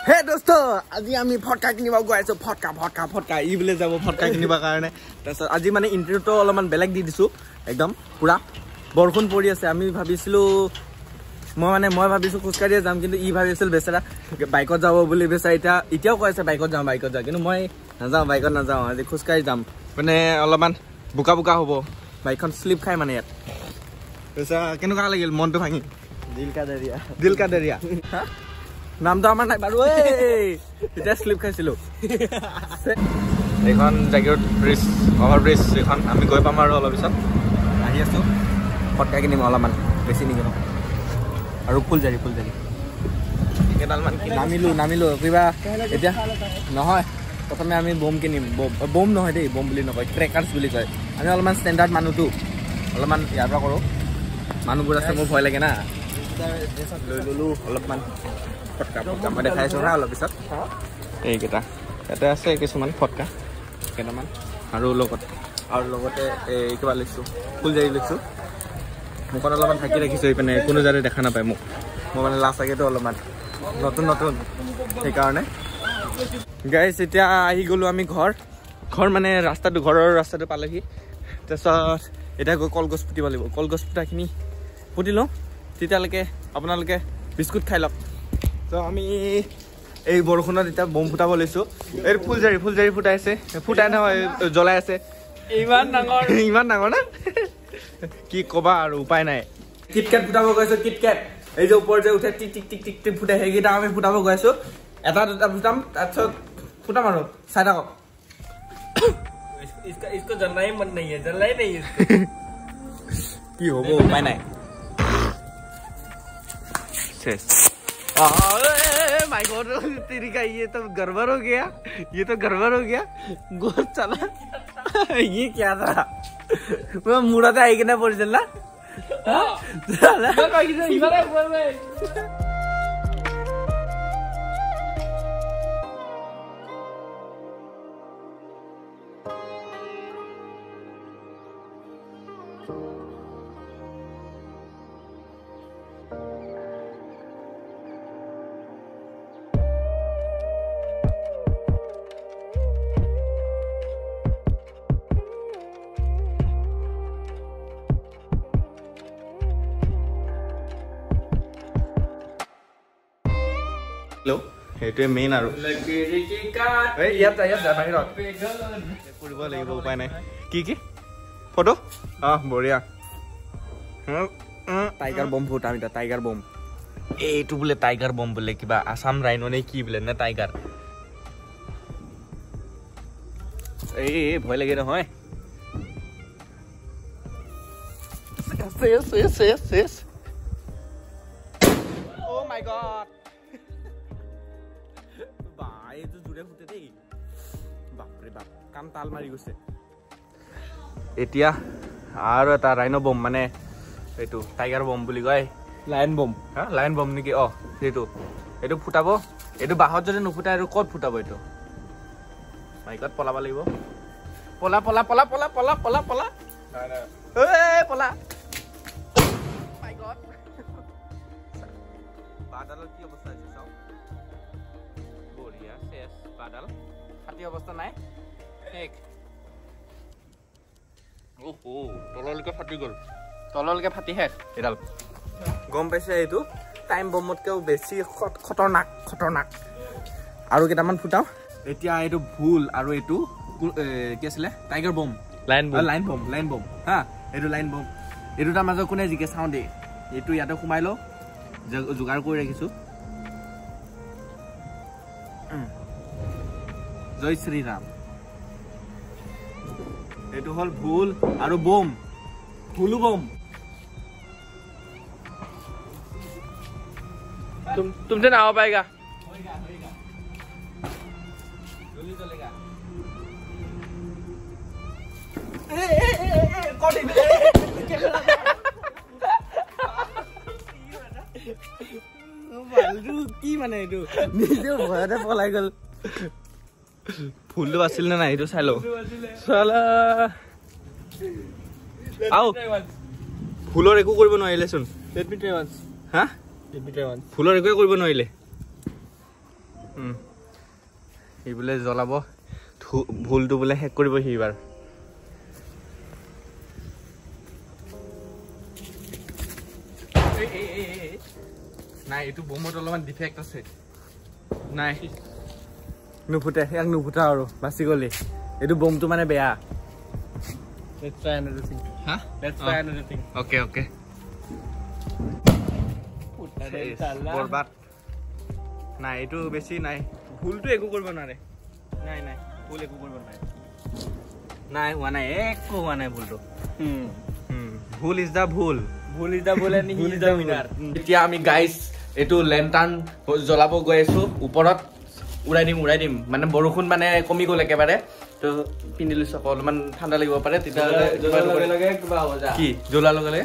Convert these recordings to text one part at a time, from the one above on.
হে দোস্ত আজি আমি ফটকা কিনিব গৈ আছো ফটকা ই বলে যাব ফটকা কিনিবা কাৰণে তাৰছত আজি মানে ইন্টাৰভিউটো অলপমান বেলেগ দি দিছো একদম পুৰা বৰষুণ পৰি আছে আমি ভাবিছিলো মই ভাবিছো খুচকাৰিয়ে যাম কিন্তু ই ভাবিছিল বেচাৰা বাইকত যাব বুলি বেচাৰা এতিয়াও কৈ আছে বাইকত যাম কিন্তু মই নাযাওঁ বাইকত নাযাওঁ আজি খুচকাৰি যাম মানে অলপমান বুকা হ'ব বাইকখন স্লিপ খাই মানে ইয়াত বেচাৰা কেনেকুৱা লাগিল মনটো ভাঙি দিল কা দৰিয়া নামটো আমাৰ নাই বাৰু এতিয়া স্লিপ খাইছিলো এইখন জাগিৰোড ব্ৰিজ অভাৰ ব্ৰিজ এইখন আমি গৈ পাম আৰু অলপ পিছত আহি আছো ফটকা কিনিম অলপমান বেছি নিকিনো আৰু ফুলজাৰি কেইডালমান নামিলো কিবা এতিয়া নহয় প্ৰথমে আমি বম কিনিম বম নহয় দেই বম বুলি নকয় ক্ৰেকাৰ্ছ বুলি কয় আমি অলপমান ষ্টেণ্ডাৰ্ড মানুহটো অলপমান ইয়াৰ পৰা কৰোঁ মানুহবোৰ আছে মোৰ ভয় লাগে না লৈ ললো অলপমান ফটকা মই দেখাই আছো হা অলপ পিছত এইকেইটা ইয়াতে আছে কিছুমান ফটকা কেইটামান আৰু লগতে এই কিবা লৈছোঁ ফুলজাৰি লৈছোঁ মুখত অলপমান ঢাকি ৰাখিছোঁ এইপিনে কোনো জাৰে দেখা নাপায় মোক মই মানে লাজ লাগেতো অলপমান নতুন সেইকাৰণে গাইজ এতিয়া আহি গ'লোঁ আমি ঘৰ মানে ঘৰৰ ৰাস্তাটো পালেহি তাৰপিছত এতিয়া গৈ কলগছ পুতিব লাগিব কলগছ পুতাখিনি পুতি লওঁ তেতিয়ালৈকে আপোনালোকে বিস্কুট খাই লওক তো আমি এই বৰষুণত এতিয়া বম ফুটাব লৈছোঁ এই ফুলজাৰি ফুটাই নহয় জ্বলাই আছে ইমান ডাঙৰ না কি ক'বা আৰু উপায় নাই কিটকেট ফুটাব গৈছোঁ কিটকেট এই যে ওপৰত যে উঠে টিক টিক ফুটাই সেইকেইটা আমি ফুটাব গৈছোঁ এটা দুটা ফুটাম তাৰপিছত ফুটাম আৰু চাই থাকক इसको जलना ही मन नहीं है जलना ही नहीं है কি হ'ব উপায় নাই शेष माय गॉड तेरी का ये तो गड़बड़ हो गया गोर चला ये क्या था मैं मुड़ा था आएगा ना पड़ चलना সেইটোৱে মেইন আৰু ইয়াত বাহিৰত কৰিব লাগিব উপায় নাই কি ফটো বঢ়িয়া টাইগাৰ বম ফুটাম এতিয়া টাইগাৰ বম এইটো বোলে টাইগাৰ বম বোলে কিবা আসাম ৰাইনো নে কি বোলে নে টাইগাৰ এই ভয় লাগে নহয় Oh my god এইটো জোৰে ফুটে দেই বাপৰে বাপ কাম তাল মাৰি গৈছে এতিয়া আৰু এটা ৰাইনো বম মানে এইটো টাইগাৰ বম বুলি কয় লায়ন বম নেকি এইটো ফুটাব এইটো বাহত যদি নুফুটাই আৰু ক'ত ফুটাব এইটো মাইকত পলাব লাগিব পলা মাই গড বাদালৰ কি অৱস্থা হৈছে চাও বঢ়িয়া শেষ বাদাল ফাটি অৱস্থা নাই এক ওহো তললৈকে ফাটি গ'ল তললৈকে ফাটি শেষ এডাল গম পাইছে এইটো টাইম বমতকেও বেছি খতৰনাক আৰু কেইটামান ফুটাও এতিয়া এইটো ভুল আৰু এইটো কি আছিলে টাইগাৰ বম লাইন বম হা এইটো লাইন বম এইটো তাৰ মাজত কোনে জিকে চাওঁ দেই এইটো ইয়াতে সোমাই লওঁ যোগাৰ কৰি ৰাখিছোঁ জয় শ্ৰীৰাম এইটো হ'ল ভুল আৰু বম ভুলো বম तुमसे ना हो पाएगा जल्दी चलेगा কি মানে এইটো নিজে ভয়তে পলাই গ'ল ফুলটো আছিল নে নাই এইটো চাই লওঁ চালা আও ফুলৰ একো কৰিব নোৱাৰিলেচোন হা ফুলৰ একোৱে কৰিব নোৱাৰিলে সি বোলে জ্বলাব ভুলটো বোলে শেষ কৰিব সি এইবাৰ নাই এইটো বোমত অলপমান ডিফেক্ট আছে নাই নুফুটে ইয়াক নুফুটা আৰু বাচি গ'লি এইটো বোমটো মানে বেয়া Let's try another thing. Huh? Let's try another thing. Okay, okay. বৰবাদ নাই এইটো বেছি নাই ভুলটো একো কৰিব নোৱাৰে নাই নাই ভুল একো কৰিব নোৱাৰে নাই হোৱা নাই একো হোৱা নাই ভুলটো ভুল ইজ দা ভুল ভুল ইজ দা ভুল and he is the winner এতিয়া আমি গাইজ এইটো লেণ্টাৰ্ণ জ্বলাব গৈ আছো ওপৰত উৰাই দিম মানে বৰষুণ মানে কমি গ'ল একেবাৰে তো পিন্ধি লৈছো অলপমান ঠাণ্ডা লাগিব পাৰে তেতিয়াহ'লে কি জ্বলাৰ লগে লগে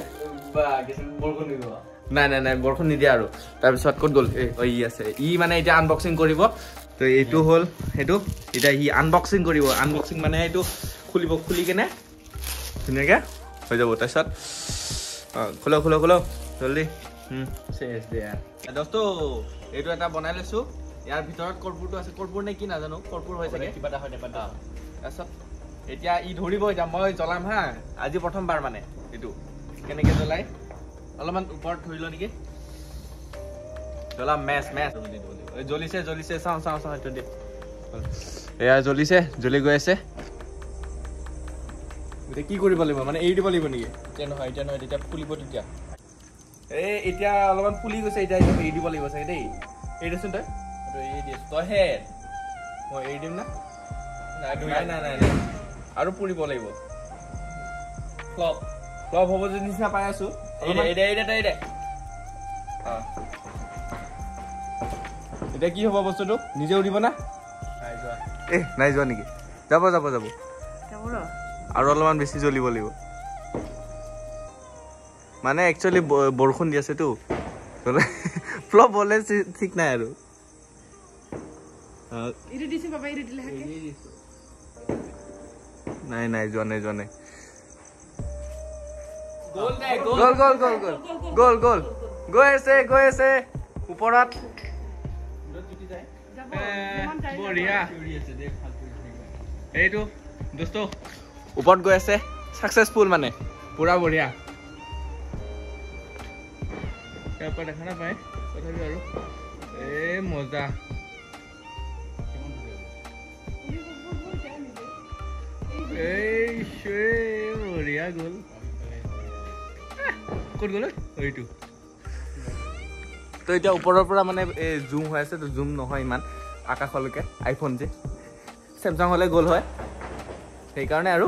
বৰষুণ দিব নাই বৰষুণ নিদিয়ে আৰু তাৰপিছত ক'ত গ'ল ই আছে ই মানে এতিয়া আনবক্সিং কৰিব তো এইটো হ'ল সেইটো এতিয়া ই আনবক্সিং কৰিব আনবক্সিং মানে এইটো খুলি কেনে ধুনীয়াকৈ হৈ যাব তাৰপিছত খোলো জলদি দোস্তো এইটো এটা বনাই লৈছো ইয়াৰ ভিতৰত কৰ্পূৰটো আছে কৰ্পূৰ নে কি নাজানো কৰ্পূৰ হৈ চাগে কিবা এটা হয় তাৰপিছত এতিয়া ই ধৰিব এতিয়া মই জ্বলাম হা আজি প্ৰথমবাৰ মানে এইটো কেনেকৈ জ্বলাই অলপমান ওপৰত ধৰি ল নেকি জ্বলাম মেচ জ্বলিছে চাওঁ এইটো দি এয়া জ্বলিছে জ্বলি গৈ আছে এতিয়া কি কৰিব লাগিব মানে এৰি দিব লাগিব নেকি এতিয়া নহয় তেতিয়া ফুলিব তেতিয়া এতিয়া অলপমান ফুলি গৈছে এতিয়া এৰি দিব লাগিব চাগে দেই এৰি দেচোন তই মই এৰি দিম না নাই আৰু পুৰিব লাগিব ফ্লপ হ'ব যদি নিচিনা পাই আছো এতিয়া কি হ'ব বস্তুটো নিজে উৰিব না নাই যোৱা নেকি যাব আৰু অলপমান বেছি জ্বলিব লাগিব মানে একচুৱেলি বৰষুণ দি আছেতো ফ্লপ হ'লে ঠিক নাই আৰু নাই যোৱা নাই গ'ল গৈ আছে ওপৰত বঢ়িয়া এইটো দোস্ত ওপৰত গৈ আছে ছাকচেছফুল মানে পুৰা বঢ়িয়া দেখা নাপায় তথাপি আৰু মজা বঢ়িয়া গ'ল ক'ত গ'ল এইটো তো এতিয়া ওপৰৰ পৰা মানে জুম হৈ আছে তো জুম নহয় ইমান আকাশলৈকে আইফোন যে চেমচাং হ'লে গ'ল হয় সেইকাৰণে আৰু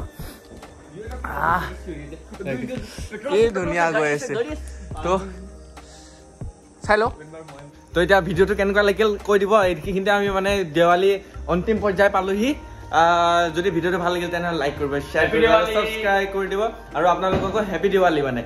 কি ধুনীয়া গৈ আছে তো চাই লওঁ তো এতিয়া ভিডিঅ'টো কেনেকুৱা লাগিল কৈ দিব এইখিনিতে আমি মানে দেৱালী অন্তিম পৰ্যায় পালোহি যদি ভিডিঅ'টো ভাল লাগিল তেনেহ'লে লাইক কৰিব শ্বেয়াৰ কৰিব ছাবস্ক্ৰাইব কৰি দিব আৰু আপোনালোককো হেপী দিৱালী মানে